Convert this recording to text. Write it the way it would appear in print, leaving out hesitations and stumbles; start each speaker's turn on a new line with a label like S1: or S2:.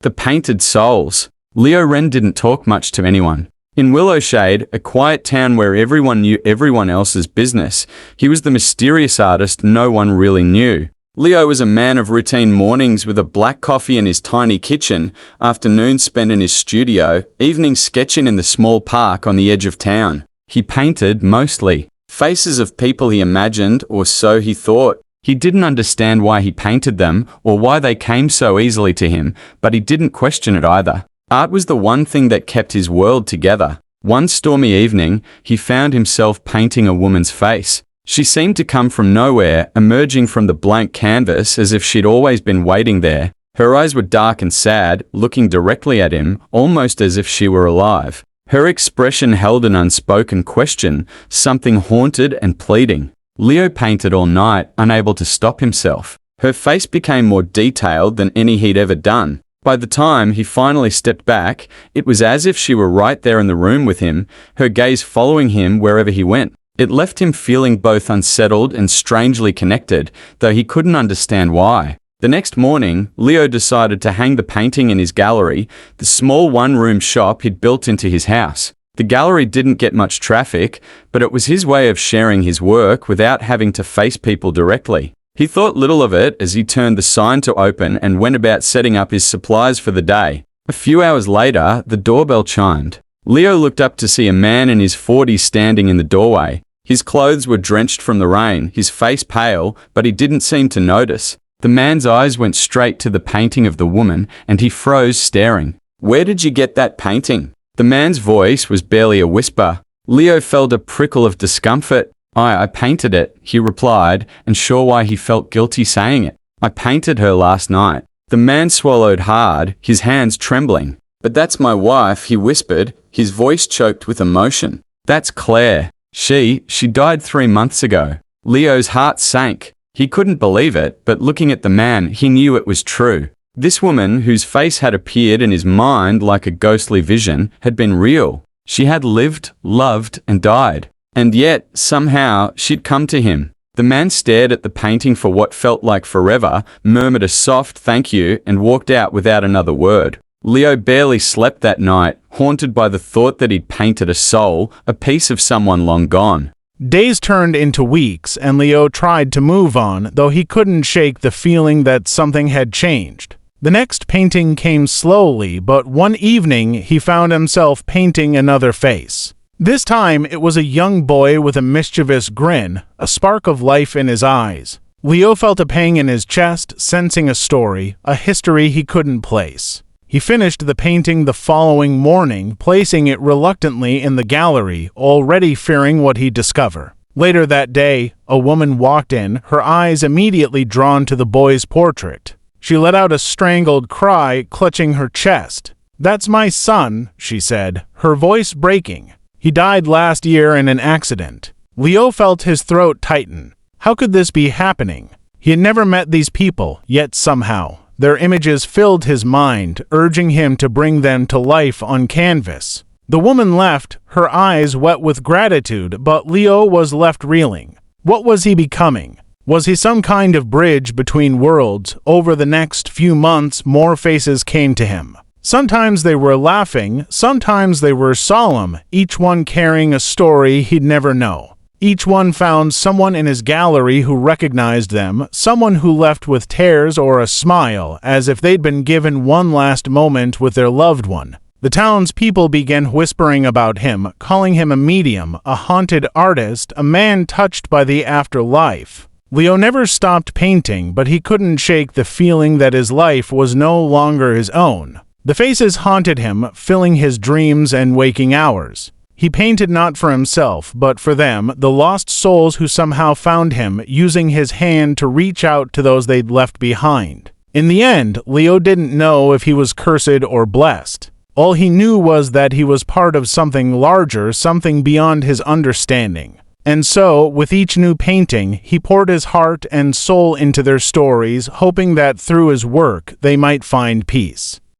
S1: The painted souls. Leo Wren didn't talk much to anyone. In Willowshade, a quiet town where everyone knew everyone else's business, he was the mysterious artist no one really knew. Leo was a man of routine mornings with a black coffee in his tiny kitchen, afternoons spent in his studio, evenings sketching in the small park on the edge of town. He painted, mostly, faces of people he imagined, or so he thought. He didn't understand why he painted them, or why they came so easily to him, but he didn't question it either. Art was the one thing that kept his world together. One stormy evening, he found himself painting a woman's face. She seemed to come from nowhere, emerging from the blank canvas as if she'd always been waiting there. Her eyes were dark and sad, looking directly at him, almost as if she were alive. Her expression held an unspoken question, something haunted and pleading. Leo painted all night, unable to stop himself. Her face became more detailed than any he'd ever done. By the time he finally stepped back, it was as if she were right there in the room with him, her gaze following him wherever he went. It left him feeling both unsettled and strangely connected, though he couldn't understand why. The next morning, Leo decided to hang the painting in his gallery, the small one-room shop he'd built into his house. The gallery didn't get much traffic, but it was his way of sharing his work without having to face people directly. He thought little of it as he turned the sign to open and went about setting up his supplies for the day. A few hours later, the doorbell chimed. Leo looked up to see a man in his 40s standing in the doorway. His clothes were drenched from the rain, his face pale, but he didn't seem to notice. The man's eyes went straight to the painting of the woman, and he froze, staring. "Where did you get that painting?" The man's voice was barely a whisper. Leo felt a prickle of discomfort. I painted it," he replied, unsure why he felt guilty saying it. "I painted her last night." The man swallowed hard, his hands trembling. "But that's my wife," he whispered, his voice choked with emotion. "That's Claire. She died 3 months ago." Leo's heart sank. He couldn't believe it, but looking at the man, he knew it was true. This woman, whose face had appeared in his mind like a ghostly vision, had been real. She had lived, loved, and died. And yet, somehow, she'd come to him. The man stared at the painting for what felt like forever, murmured a soft thank you, and walked out without another word. Leo barely slept that night, haunted by the thought that he'd painted a soul, a piece of someone long gone.
S2: Days turned into weeks, and Leo tried to move on, though he couldn't shake the feeling that something had changed. The next painting came slowly, but one evening he found himself painting another face. This time it was a young boy with a mischievous grin, a spark of life in his eyes. Leo felt a pang in his chest, sensing a story, a history he couldn't place. He finished the painting the following morning, placing it reluctantly in the gallery, already fearing what he'd discover. Later that day, a woman walked in, her eyes immediately drawn to the boy's portrait. She let out a strangled cry, clutching her chest. "That's my son," she said, her voice breaking. "He died last year in an accident." Leo felt his throat tighten. How could this be happening? He had never met these people, yet somehow their images filled his mind, urging him to bring them to life on canvas. The woman left, her eyes wet with gratitude, but Leo was left reeling. What was he becoming? Was he some kind of bridge between worlds? Over the next few months, more faces came to him. Sometimes they were laughing, sometimes they were solemn, each one carrying a story he'd never know. Each one found someone in his gallery who recognized them, someone who left with tears or a smile, as if they'd been given one last moment with their loved one. The townspeople began whispering about him, calling him a medium, a haunted artist, a man touched by the afterlife. Leo never stopped painting, but he couldn't shake the feeling that his life was no longer his own. The faces haunted him, filling his dreams and waking hours. He painted not for himself, but for them, the lost souls who somehow found him, using his hand to reach out to those they'd left behind. In the end, Leo didn't know if he was cursed or blessed. All he knew was that he was part of something larger, something beyond his understanding. And so, with each new painting, he poured his heart and soul into their stories, hoping that through his work they might find peace.